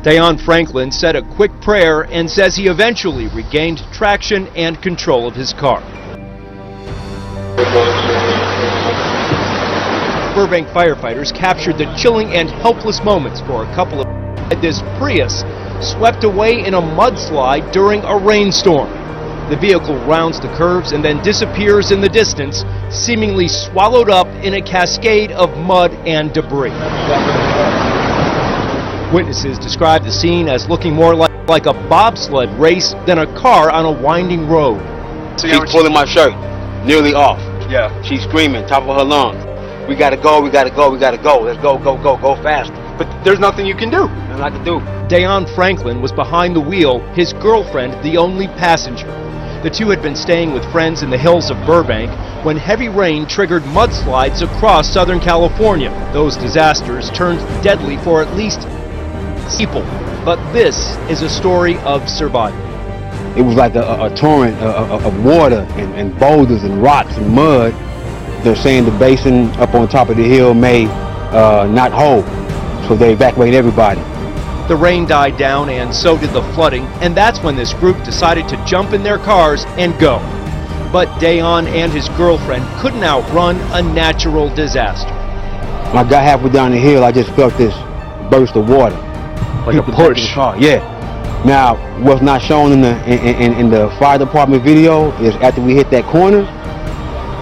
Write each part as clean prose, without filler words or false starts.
Desionne Franklin said a quick prayer and says he eventually regained traction and control of his car. Burbank firefighters captured the chilling and helpless moments for a couple of this Prius swept away in a mudslide during a rainstorm. The vehicle rounds the curves and then disappears in the distance, seemingly swallowed up in a cascade of mud and debris. Witnesses describe the scene as looking more like a bobsled race than a car on a winding road. She's pulling my shirt, nearly off. Yeah. She's screaming, top of her lungs. We gotta go, we gotta go, we gotta go. Let's go, go, go, go fast. But there's nothing you can do. Nothing I can do. Desionne Franklin was behind the wheel, his girlfriend the only passenger. The two had been staying with friends in the hills of Burbank when heavy rain triggered mudslides across Southern California. Those disasters turned deadly for at least people. But this is a story of survival. It was like a torrent of water and boulders and rocks and mud. They're saying the basin up on top of the hill may not hold, so they evacuated everybody. The rain died down and so did the flooding, and that's when this group decided to jump in their cars and go. But Desionne and his girlfriend couldn't outrun a natural disaster. When I got halfway down the hill, I just felt this burst of water. Like a push. Yeah. Now, what's not shown in the fire department video is after we hit that corner,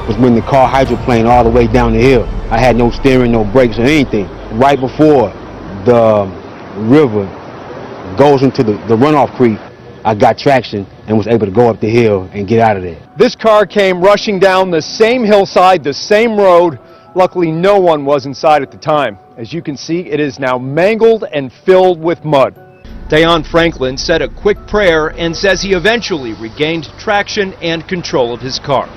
was when the car hydroplaned all the way down the hill. I had no steering, no brakes or anything. Right before the river goes into the runoff creek, I got traction and was able to go up the hill and get out of there. This car came rushing down the same hillside, the same road. Luckily, no one was inside at the time. As you can see, it is now mangled and filled with mud. Desionne Franklin said a quick prayer and says he eventually regained traction and control of his car.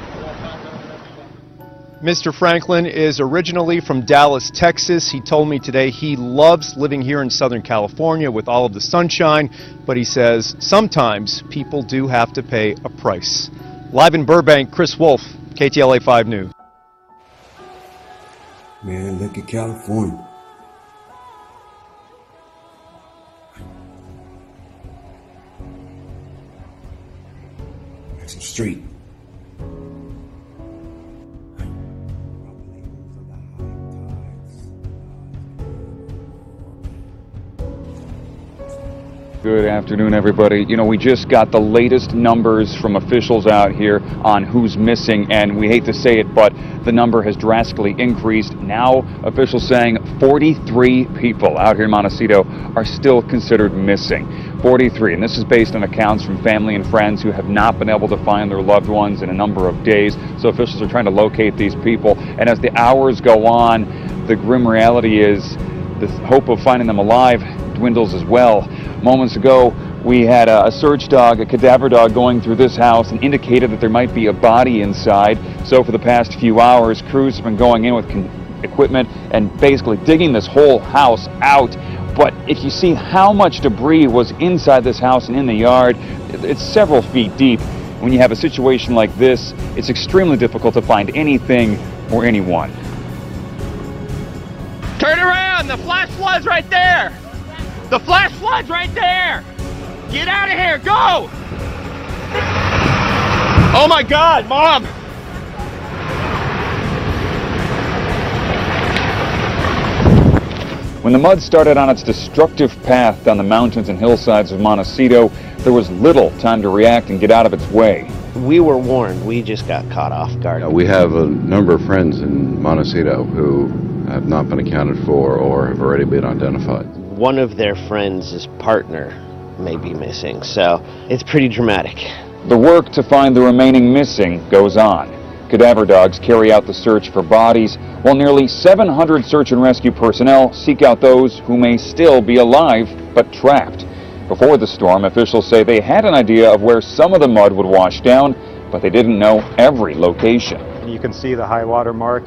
Mr. Franklin is originally from Dallas, Texas. He told me today he loves living here in Southern California with all of the sunshine, but he says sometimes people do have to pay a price. Live in Burbank, Chris Wolfe, KTLA 5 News. Man, look at California. That's a street. Good afternoon, everybody. You know, we just got the latest numbers from officials out here on who's missing, and we hate to say it, but the number has drastically increased. Now, officials saying 43 people out here in Montecito are still considered missing. 43, and this is based on accounts from family and friends who have not been able to find their loved ones in a number of days. So officials are trying to locate these people, and as the hours go on, the grim reality is the hope of finding them alive dwindles as well. Moments ago, we had a search dog, a cadaver dog, going through this house and indicated that there might be a body inside. So for the past few hours, crews have been going in with equipment and basically digging this whole house out. But if you see how much debris was inside this house and in the yard, it's several feet deep. When you have a situation like this, it's extremely difficult to find anything or anyone. Turn around! The flash flood's right there! The flash flood's right there! Get out of here! Go! Oh my God, Mom! When the mud started on its destructive path down the mountains and hillsides of Montecito, there was little time to react and get out of its way. We were warned. We just got caught off guard. We have a number of friends in Montecito who have not been accounted for or have already been identified. One of their friends' partner may be missing, so it's pretty dramatic. The work to find the remaining missing goes on. Cadaver dogs carry out the search for bodies, while nearly 700 search and rescue personnel seek out those who may still be alive but trapped. Before the storm, officials say they had an idea of where some of the mud would wash down, but they didn't know every location. You can see the high water mark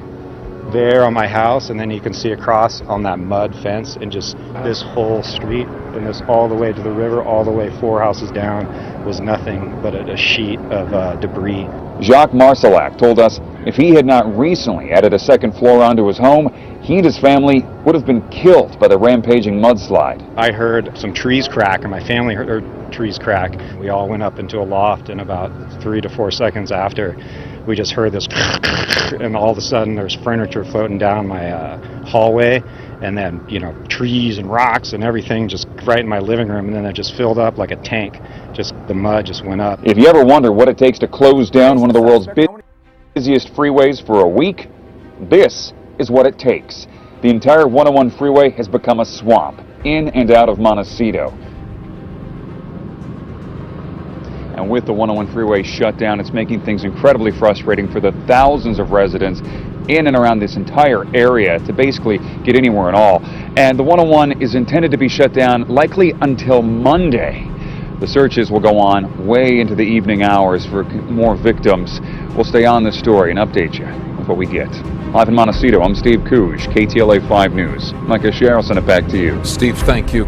there on my house, and then you can see across on that mud fence, and just this whole street, and this all the way to the river, all the way 4 houses down, was nothing but a sheet of debris. Jacques Marcelac told us if he had not recently added a second floor onto his home, he and his family would have been killed by the rampaging mudslide. I heard some trees crack, and my family heard trees crack. We all went up into a loft, and about 3 to 4 seconds after, we just heard this, and all of a sudden there's furniture floating down my hallway, and then, you know, trees and rocks and everything just right in my living room, and then it just filled up like a tank. Just the mud just went up. If you ever wonder what it takes to close down one of the world's busiest freeways for a week, this is what it takes. The entire 101 freeway has become a swamp in and out of Montecito. And with the 101 freeway shut down, it's making things incredibly frustrating for the thousands of residents in and around this entire area to basically get anywhere at all. And the 101 is intended to be shut down likely until Monday. The searches will go on way into the evening hours for more victims. We'll stay on this story and update you with what we get. Live in Montecito, I'm Steve Cooge, KTLA 5 News. Micah Sherrill, send it back to you. Steve, thank you.